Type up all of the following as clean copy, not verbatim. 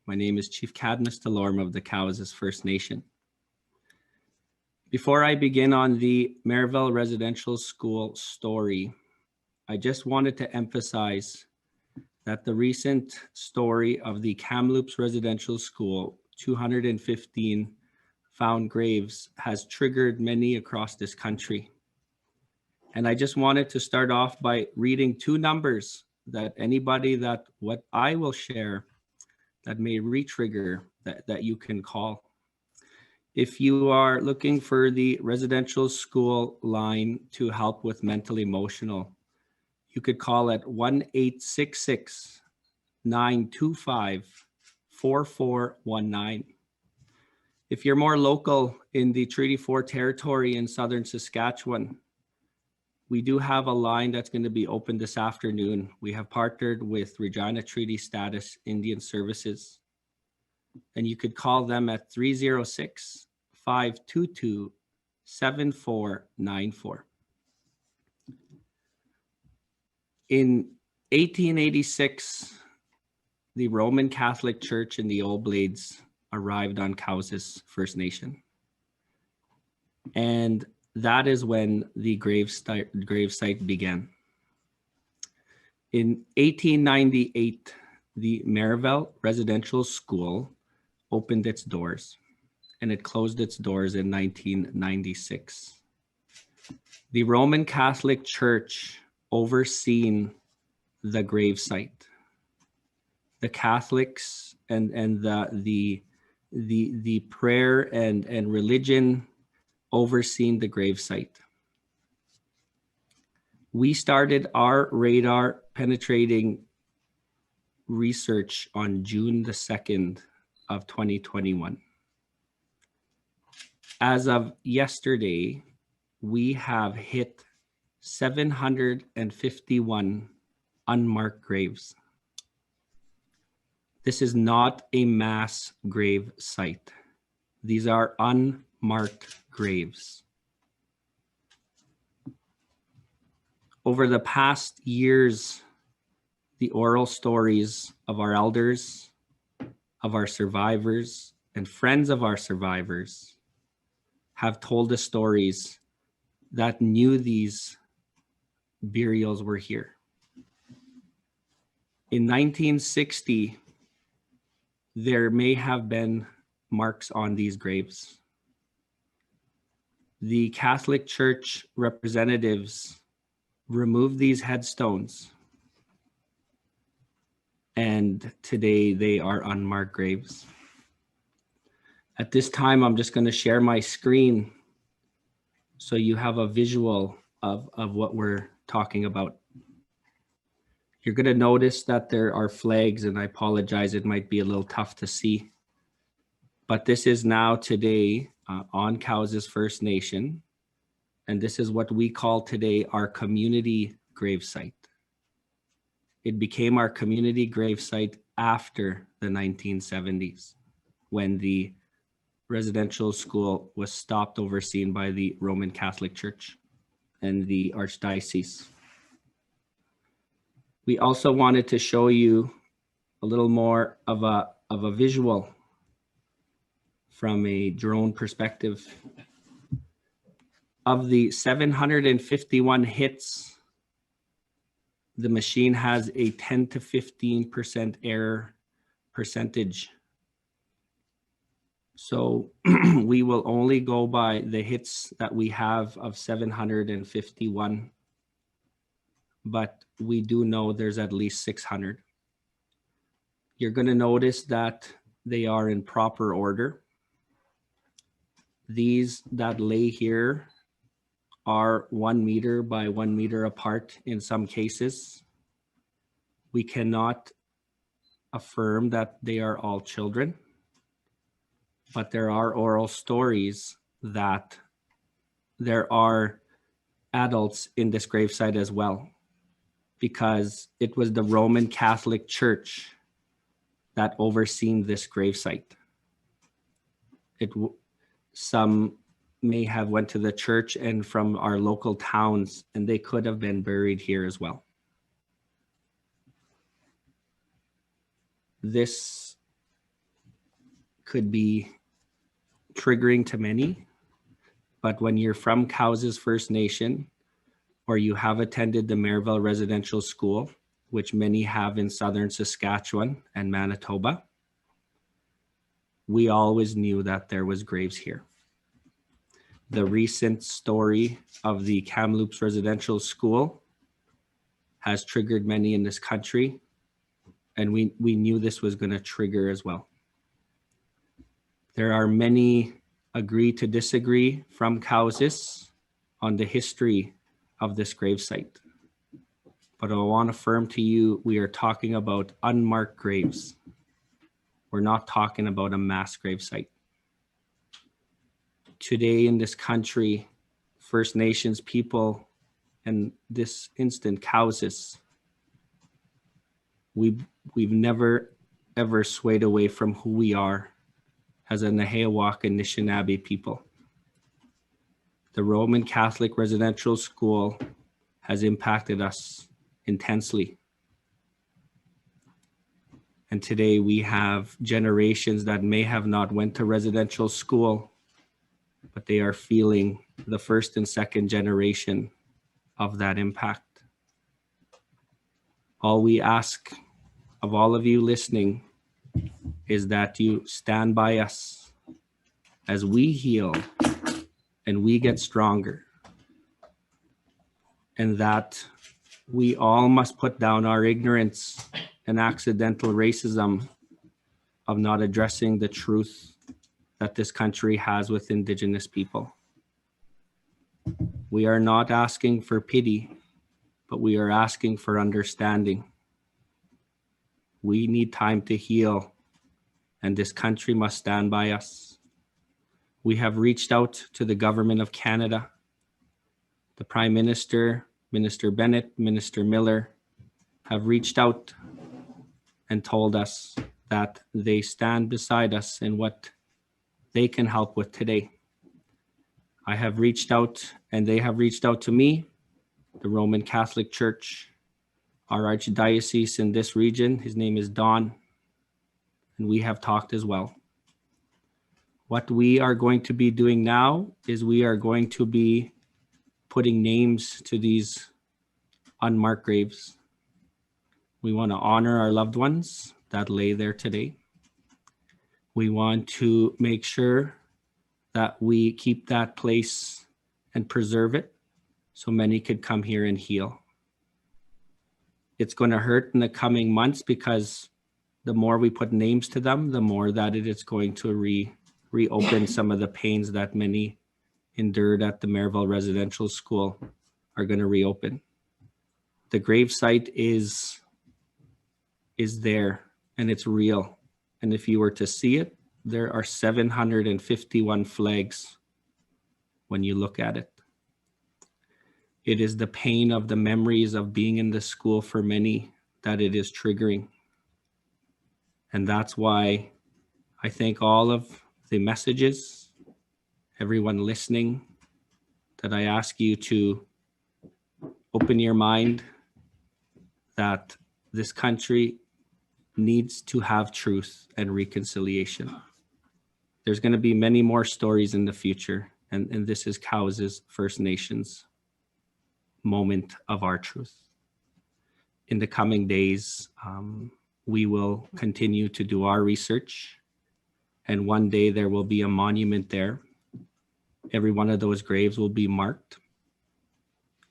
My name is Chief Cadmus Delorme of the Cowessess First Nation. Before I begin on the Merivale Residential School story, I just wanted to emphasize that the recent story of the Kamloops Residential School, 215 found graves, has triggered many across this country. And I just wanted to start off by reading two numbers that anybody that what I will share that may re-trigger that you can call. If you are looking for the residential school line to help with mental emotional, you could call it 1-866-925-4419. If you're more local in the Treaty 4 territory in southern Saskatchewan, we do have a line that's going to be open this afternoon. We have partnered with Regina Treaty Status Indian Services, and you could call them at 306-522-7494. In 1886, the Roman Catholic Church in the Oblades arrived on Cowessess First Nation. And that is when the grave site began. In 1898, the Merivale Residential School opened its doors, and it closed its doors in 1996. The Roman Catholic Church overseen the grave site. The Catholics and the prayer and religion overseen the grave site. We started our radar penetrating research on June the 2nd of 2021. As of yesterday, we have hit 751 unmarked graves. This is not a mass grave site. These are unmarked graves. Over the past years, the oral stories of our elders, of our survivors, and friends of our survivors have told us stories that knew these burials were here. In 1960, there may have been marks on these graves. The Catholic Church representatives removed these headstones, and today they are unmarked graves. At this time, I'm just going to share my screen so you have a visual of what we're talking about. You're going to notice that there are flags, and I apologize, it might be a little tough to see. But this is now today on Cowessess First Nation, and this is what we call today our community gravesite. It became our community gravesite after the 1970s, when the residential school was stopped overseen by the Roman Catholic Church and the Archdiocese. We also wanted to show you a little more of a visual from a drone perspective. Of the 751 hits, the machine has a 10 to 15% error percentage. So we will only go by the hits that we have of 751, but we do know there's at least 600. You're going to notice that they are in proper order. These that lay here are 1 meter by 1 meter apart in some cases. We cannot affirm that they are all children, but there are oral stories that there are adults in this gravesite as well, because it was the Roman Catholic Church that overseen this gravesite. Some may have went to the church and from our local towns, and they could have been buried here as well. This could be triggering to many, but when you're from Cowessess First Nation, or you have attended the Maryville Residential School, which many have in southern Saskatchewan and Manitoba, we always knew that there was graves here. The recent story of the Kamloops Residential School has triggered many in this country, and we knew this was going to trigger as well. There are many agree to disagree from Cowessess on the history of this gravesite. But I want to affirm to you, we are talking about unmarked graves. We're not talking about a mass gravesite. Today in this country, First Nations people, and this instant Cowessess, we've never ever swayed away from who we are as a Nehiyawak and Anishinaabe people. The Roman Catholic residential school has impacted us intensely. And today we have generations that may have not went to residential school, but they are feeling the first and second generation of that impact. All we ask of all of you listening is that you stand by us as we heal and we get stronger, and that we all must put down our ignorance and accidental racism of not addressing the truth that this country has with Indigenous people. We are not asking for pity, but we are asking for understanding. We need time to heal, and this country must stand by us. We have reached out to the government of Canada. The Prime Minister, Minister Bennett, Minister Miller have reached out and told us that they stand beside us in what they can help with today. I have reached out, and they have reached out to me, the Roman Catholic Church, our archdiocese in this region. His name is Don, and we have talked as well. What we are going to be doing now is we are going to be putting names to these unmarked graves. We want to honor our loved ones that lay there today. We want to make sure that we keep that place and preserve it so many could come here and heal. It's going to hurt in the coming months because the more we put names to them, the more that it is going to reopen some of the pains that many endured at the Maryville Residential School are going to reopen. The gravesite is there, and it's real. And if you were to see it, there are 751 flags when you look at it. It is the pain of the memories of being in the school for many that it is triggering. And that's why I thank all of the messages, everyone listening, that I ask you to open your mind that this country needs to have truth and reconciliation. There's going to be many more stories in the future, and this is Cowessess First Nations moment of our truth. In the coming days, we will continue to do our research, and one day there will be a monument there. Every one of those graves will be marked,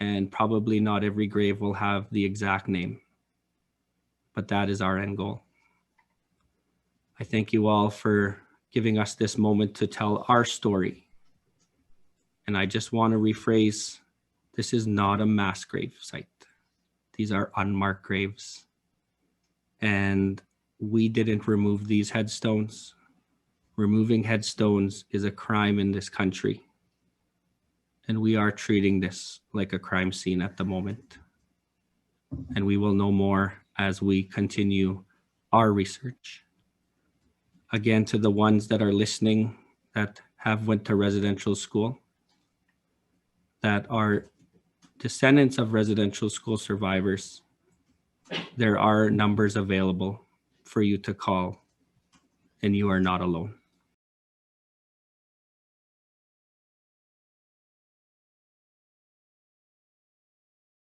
and probably not every grave will have the exact name, but that is our end goal. I thank you all for giving us this moment to tell our story. And I just want to rephrase, this is not a mass grave site. These are unmarked graves. And we didn't remove these headstones. Removing headstones is a crime in this country. And we are treating this like a crime scene at the moment. And we will know more as we continue our research. Again, to the ones that are listening that have went to residential school, that are descendants of residential school survivors, there are numbers available for you to call, and you are not alone.